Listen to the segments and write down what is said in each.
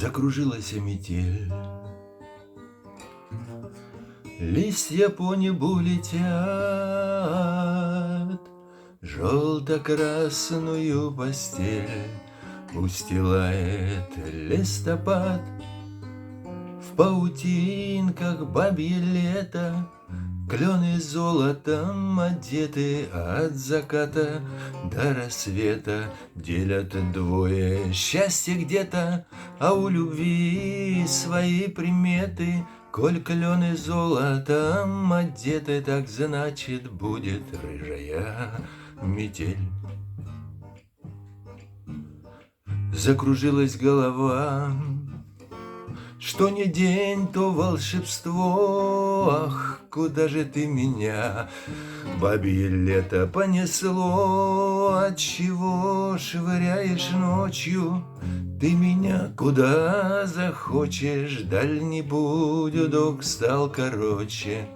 Закружилась метель, листья по небу летят, желто-красную постель устилает листопад. В паутинках бабье лето, клены золотом одеты, от заката до рассвета делят двое счастье где-то, а у любви свои приметы. Коль клены золотом одеты, так значит будет рыжая метель. Закружилась голова, что не день, то волшебство. Ах, куда же ты меня, бабье лето, понесло? Отчего швыряешь ночью ты меня куда захочешь? Дальний путь удок стал короче,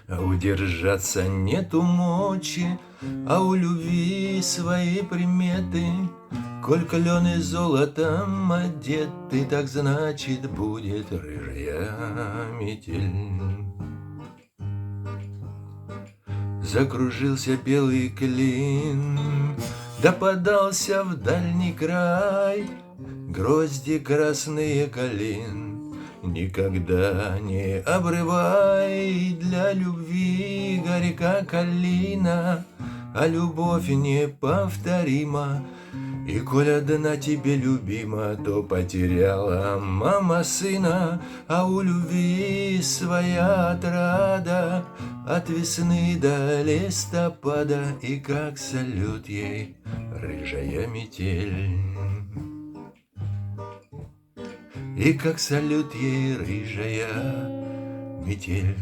а удержаться нету мочи, а у любви свои приметы. Коль клены золотом одеты, так значит будет рыжая метель. Закружился белый клин, да подался в дальний край грозди красные калин. Никогда не обрывай, для любви горька калина, а любовь неповторима. И коль одна тебе любима, то потеряла мама сына, а у любви своя отрада от весны до листопада. И как салют ей рыжая метель, и как салют ей рыжая метель.